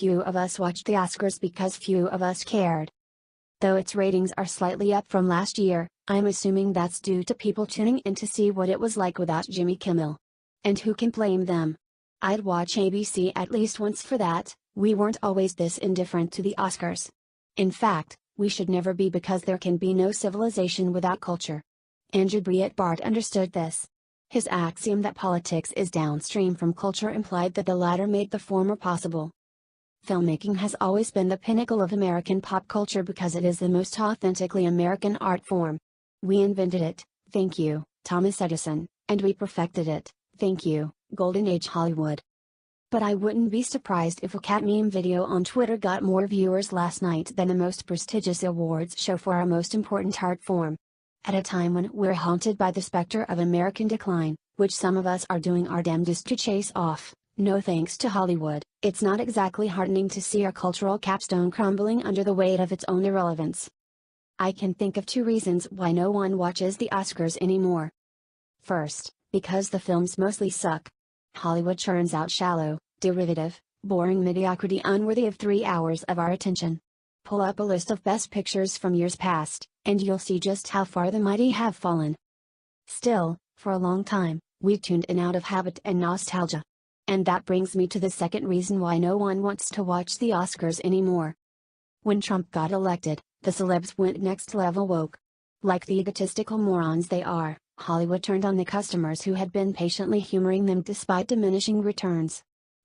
few of us watched the Oscars because few of us cared. Though its ratings are slightly up from last year, I'm assuming that's due to people tuning in to see what it was like without Jimmy Kimmel. And who can blame them? I'd watch ABC at least once for that. We weren't always this indifferent to the Oscars. In fact, we should never be, because there can be no civilization without culture. Andrew Breitbart understood this. His axiom that politics is downstream from culture implied that the latter made the former possible. Filmmaking has always been the pinnacle of American pop culture because it is the most authentically American art form. We invented it, thank you, Thomas Edison, and we perfected it, thank you, Golden Age Hollywood. But I wouldn't be surprised if a cat meme video on Twitter got more viewers last night than the most prestigious awards show for our most important art form. At a time when we're haunted by the specter of American decline, which some of us are doing our damnedest to chase off, no thanks to Hollywood, it's not exactly heartening to see our cultural capstone crumbling under the weight of its own irrelevance. I can think of 2 reasons why no one watches the Oscars anymore. First, because the films mostly suck. Hollywood churns out shallow, derivative, boring mediocrity unworthy of 3 hours of our attention. Pull up a list of best pictures from years past, and you'll see just how far the mighty have fallen. Still, for a long time, we tuned in out of habit and nostalgia. And that brings me to the second reason why no one wants to watch the Oscars anymore. When Trump got elected, the celebs went next level woke. Like the egotistical morons they are, Hollywood turned on the customers who had been patiently humoring them despite diminishing returns.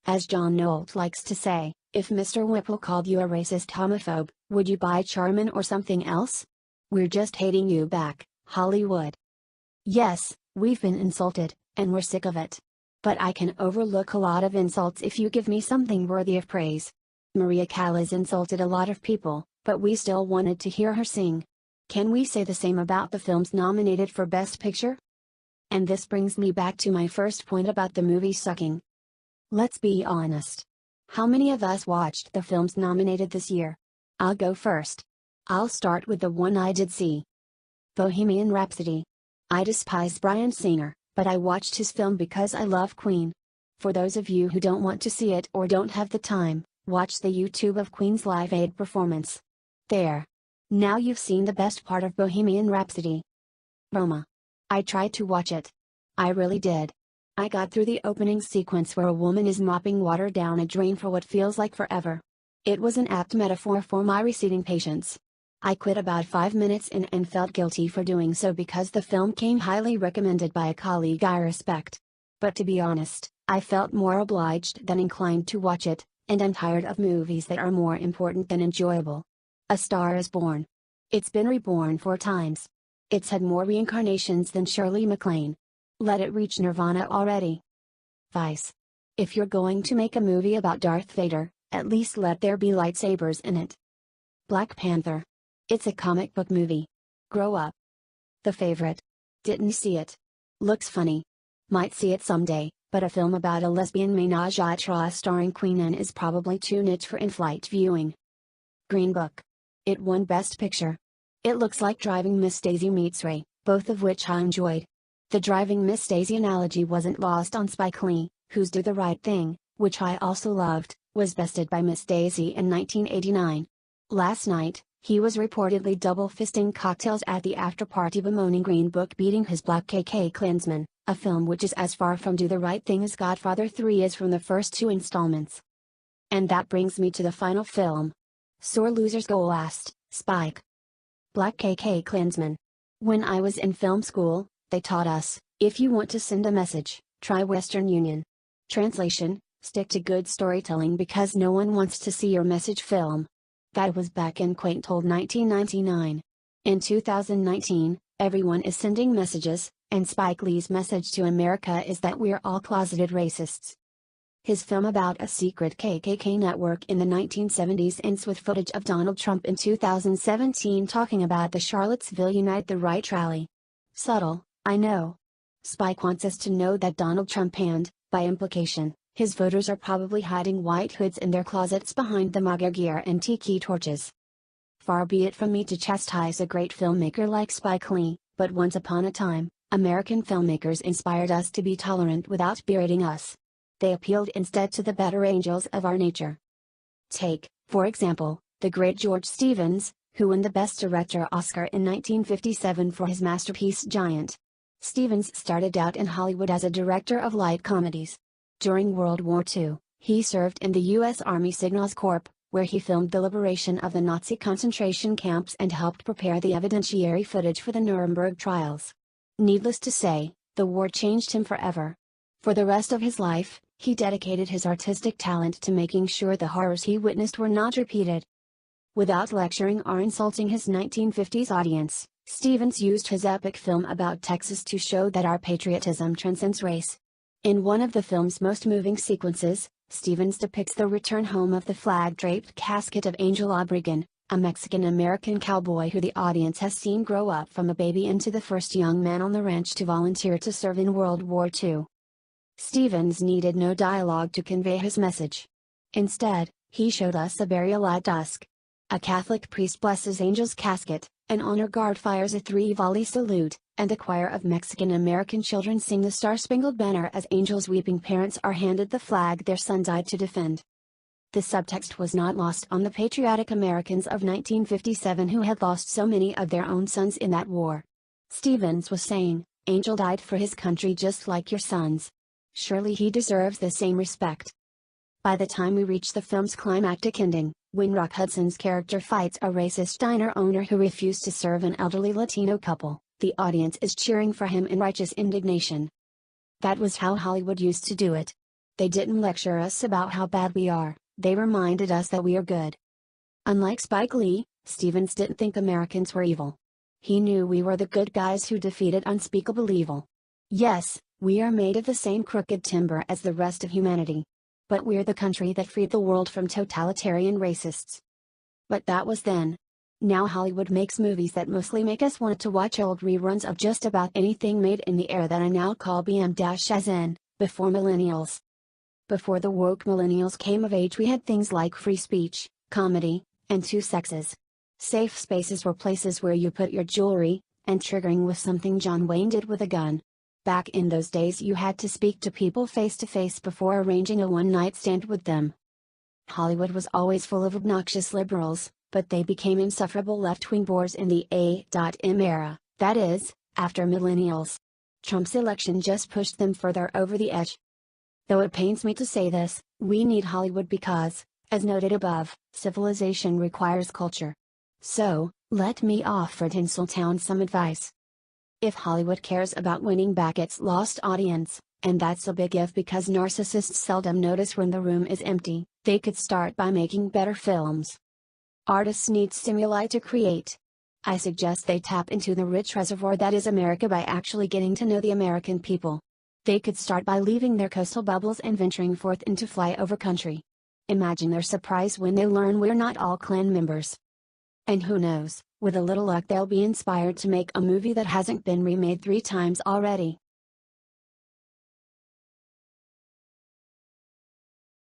As John Nolte likes to say, if Mr. Whipple called you a racist homophobe, would you buy Charmin or something else? We're just hating you back, Hollywood. Yes, we've been insulted, and we're sick of it. But I can overlook a lot of insults if you give me something worthy of praise. Maria Callas insulted a lot of people, but we still wanted to hear her sing. Can we say the same about the films nominated for Best Picture? And this brings me back to my first point about the movie sucking. Let's be honest. How many of us watched the films nominated this year? I'll go first. I'll start with the one I did see. Bohemian Rhapsody. I despise Bryan Singer, but I watched his film because I love Queen. For those of you who don't want to see it or don't have the time, watch the YouTube of Queen's Live Aid performance. There. Now you've seen the best part of Bohemian Rhapsody. Roma. I tried to watch it. I really did. I got through the opening sequence where a woman is mopping water down a drain for what feels like forever. It was an apt metaphor for my receding patience. I quit about 5 minutes in and felt guilty for doing so because the film came highly recommended by a colleague I respect. But to be honest, I felt more obliged than inclined to watch it, and I'm tired of movies that are more important than enjoyable. A Star is Born. It's been reborn 4 times. It's had more reincarnations than Shirley MacLaine. Let it reach nirvana already. Vice. If you're going to make a movie about Darth Vader, at least let there be lightsabers in it. Black Panther. It's a comic book movie. Grow up. The Favorite. Didn't see it. Looks funny. Might see it someday, but a film about a lesbian ménage à trois starring Queen Anne is probably too niche for in-flight viewing. Green Book. It won Best Picture. It looks like Driving Miss Daisy meets Ray, both of which I enjoyed. The Driving Miss Daisy analogy wasn't lost on Spike Lee, whose Do the Right Thing, which I also loved, was bested by Miss Daisy in 1989. Last night, he was reportedly double-fisting cocktails at the after-party bemoaning Green Book beating his Black KK Klansman, a film which is as far from Do the Right Thing as Godfather 3 is from the first 2 installments. And that brings me to the final film. Sore Losers Go Last, Spike. Black KK Klansman. When I was in film school, they taught us, if you want to send a message, try Western Union. Translation, stick to good storytelling because no one wants to see your message film. That was back in quaint old 1999. In 2019, everyone is sending messages, and Spike Lee's message to America is that we're all closeted racists. His film about a secret KKK network in the 1970s ends with footage of Donald Trump in 2017 talking about the Charlottesville Unite the Right rally. Subtle, I know. Spike wants us to know that Donald Trump and, by implication, his voters are probably hiding white hoods in their closets behind the MAGA gear and tiki torches. Far be it from me to chastise a great filmmaker like Spike Lee, but once upon a time, American filmmakers inspired us to be tolerant without berating us. They appealed instead to the better angels of our nature. Take, for example, the great George Stevens, who won the Best Director Oscar in 1957 for his masterpiece Giant. Stevens started out in Hollywood as a director of light comedies. During World War II, he served in the U.S. Army Signals Corps, where he filmed the liberation of the Nazi concentration camps and helped prepare the evidentiary footage for the Nuremberg trials. Needless to say, the war changed him forever. For the rest of his life, he dedicated his artistic talent to making sure the horrors he witnessed were not repeated. Without lecturing or insulting his 1950s audience, Stevens used his epic film about Texas to show that our patriotism transcends race. In one of the film's most moving sequences, Stevens depicts the return home of the flag-draped casket of Angel Obregon, a Mexican-American cowboy who the audience has seen grow up from a baby into the first young man on the ranch to volunteer to serve in World War II. Stevens needed no dialogue to convey his message. Instead, he showed us a burial at dusk. A Catholic priest blesses Angel's casket, an honor guard fires a three-volley salute, and a choir of Mexican-American children sing the Star-Spangled Banner as Angel's weeping parents are handed the flag their son died to defend. The subtext was not lost on the patriotic Americans of 1957 who had lost so many of their own sons in that war. Stevens was saying, Angel died for his country just like your sons. Surely he deserves the same respect. By the time we reach the film's climactic ending, when Rock Hudson's character fights a racist diner owner who refused to serve an elderly Latino couple, the audience is cheering for him in righteous indignation. That was how Hollywood used to do it. They didn't lecture us about how bad we are, they reminded us that we are good. Unlike Spike Lee, Stevens didn't think Americans were evil. He knew we were the good guys who defeated unspeakable evil. Yes, we are made of the same crooked timber as the rest of humanity. But we're the country that freed the world from totalitarian racists. But that was then. Now Hollywood makes movies that mostly make us want to watch old reruns of just about anything made in the era that I now call BM-as in, before millennials. Before the woke millennials came of age we had things like free speech, comedy, and two sexes. Safe spaces were places where you put your jewelry, and triggering was something John Wayne did with a gun. Back in those days you had to speak to people face to face before arranging a one-night stand with them. Hollywood was always full of obnoxious liberals, but they became insufferable left-wing bores in the A.M. era, that is, after millennials. Trump's election just pushed them further over the edge. Though it pains me to say this, we need Hollywood because, as noted above, civilization requires culture. So, let me offer Tinseltown some advice. If Hollywood cares about winning back its lost audience, and that's a big if because narcissists seldom notice when the room is empty, they could start by making better films. Artists need stimuli to create. I suggest they tap into the rich reservoir that is America by actually getting to know the American people. They could start by leaving their coastal bubbles and venturing forth into flyover country. Imagine their surprise when they learn we're not all Klan members. And who knows, with a little luck they'll be inspired to make a movie that hasn't been remade 3 times already.